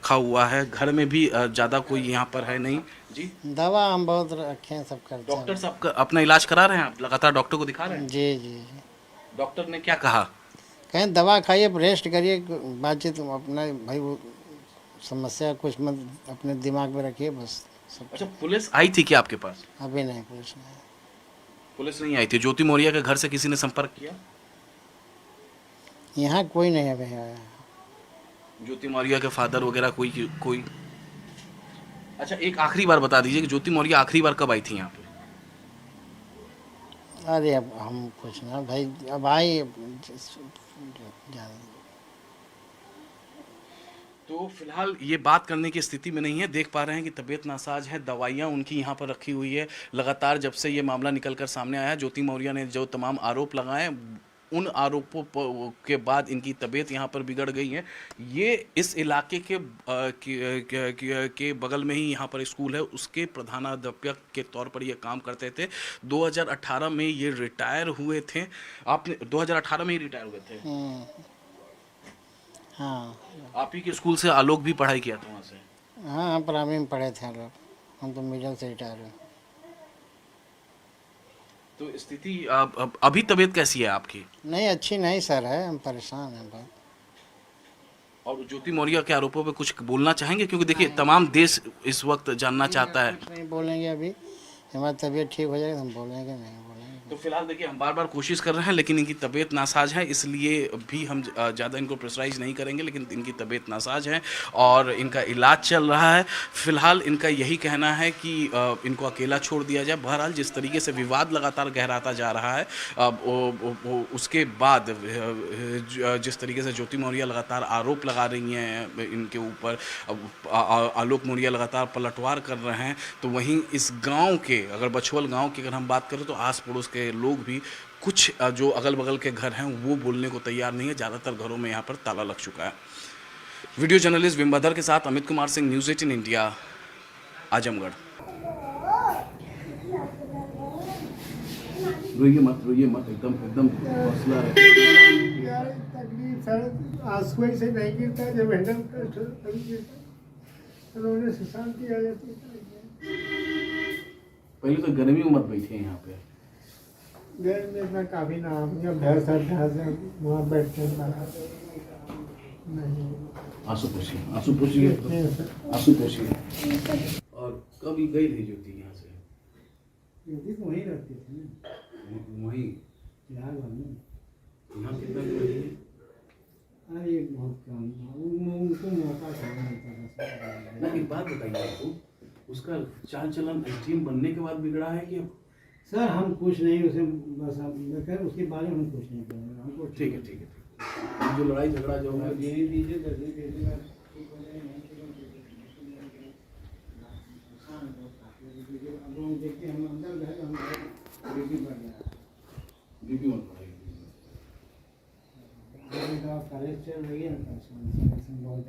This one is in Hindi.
रखा हुआ है, घर में भी ज़्यादा कोई यहाँ पर है नहीं जी। दवा हम बहुत रखे हैं, सब करते डॉक्टर हैं। साहब अपना इलाज करा रहे हैं, आप लगातार डॉक्टर को दिखा रहे हैं? जी जी जी। डॉक्टर ने क्या कहा? कहें दवा खाइए, रेस्ट करिए, बातचीत अपना भाई वो समस्या कुछ मत अपने दिमाग में रखिए बस। सब अच्छा, पुलिस आई थी क्या आपके पास? अभी नहीं, पुलिस नहीं। पुलिस नहीं आई थी। ज्योति मौर्य के घर से किसी ने संपर्क किया? यहाँ कोई नहीं अभी आया। ज्योति मौर्य के फादर वगैरह कोई? अच्छा, एक आखिरी बार बता दीजिए कि ज्योति मौर्य आखिरी बार कब आई थी यहाँ पे? अरे अब हम कुछ ना भाई, अब आई तो फिलहाल ये बात करने की स्थिति में नहीं है। देख पा रहे हैं कि तबीयत नासाज है, दवाइयाँ उनकी यहाँ पर रखी हुई है। लगातार जब से ये मामला निकल कर सामने आया, ज्योति मौर्य ने जो तमाम आरोप लगाए, उन आरोपों के बाद इनकी तबीयत यहाँ पर बिगड़ गई है। ये इस इलाके के बगल में ही यहाँ पर स्कूल है, उसके प्रधानाध्यापक के तौर पर ये काम करते थे। 2018 में ये रिटायर हुए थे। आपने 2018 में ही रिटायर हुए थे? हाँ आप ही के स्कूल से आलोक भी पढ़ाई किया था वहाँ से? हाँ, हम प्राइमरी में पढ़े थे हम लोग। हम तो मिडिल से रिटायर हुए। तो स्थिति अभी तबीयत कैसी है आपकी? नहीं, अच्छी नहीं सर है, हम परेशान हैं बहुत। और ज्योति मौर्य के आरोपों पे कुछ बोलना चाहेंगे, क्योंकि देखिए तमाम देश इस वक्त जानना चाहता है। कुछ नहीं बोलेंगे अभी, हमारी तबीयत ठीक हो जाएगी तो हम बोलेंगे, नहीं बोलेंगे। तो फिलहाल देखिए हम बार बार कोशिश कर रहे हैं, लेकिन इनकी तबीयत नासाज है, इसलिए भी हम ज़्यादा इनको प्रेशराइज नहीं करेंगे। लेकिन इनकी तबीयत नासाज है और इनका इलाज चल रहा है। फिलहाल इनका यही कहना है कि इनको अकेला छोड़ दिया जाए। बहरहाल जिस तरीके से विवाद लगातार गहराता जा रहा है, उसके बाद जिस तरीके से ज्योति मौर्य लगातार आरोप लगा रही हैं इनके ऊपर, आलोक मौर्य लगातार पलटवार कर रहे हैं, तो वहीं इस गांव के, अगर बछवल गांव की अगर हम बात करें, तो आस पड़ोस के लोग भी, कुछ जो अगल बगल के घर हैं, वो बोलने को तैयार नहीं है। ज़्यादातर घरों में यहाँ पर ताला लग चुका है। वीडियो जर्नलिस्ट विम्बधर के साथ अमित कुमार सिंह, न्यूज़ 18 इंडिया, आजमगढ़। रोइए मत, एकदम एकदम हौसला रखिए। यार तकलीफ सर आंसू से नहीं गिरता, जब हैंडल करते तभी गिरता, रोने से शांति आ जाती है। पहले तो गर्मी में मत बैठिए यहाँ पे। घर में इतना काफी ना, हम जब अभ्यास है वहाँ बैठते हैं बाहर। नहीं आंसू पोछिए। और कभी गई थी ज्योति यहाँ से? यदि तो वहीं रहती थी वहीं यार में। यहाँ कितना दिन रही है? अरे ये बहुत कम, उनको मौका था मिलता था। ना एक बात बताइए आपको, उसका चाल चलन एक्सट्रीम बनने के बाद बिगड़ा है कि? सर हम कुछ नहीं, उसे बस हम उसके बारे में हम कुछ नहीं करेंगे। हमको ठीक है। जो लड़ाई झगड़ा जो है, देने दीजिए, दर्जी दीजिएगा। देखते हम अंदर गए तो हम बीपी बढ़ गया। बीपी मत बढ़ाइए। कॉलेज चल रही है ना, बहुत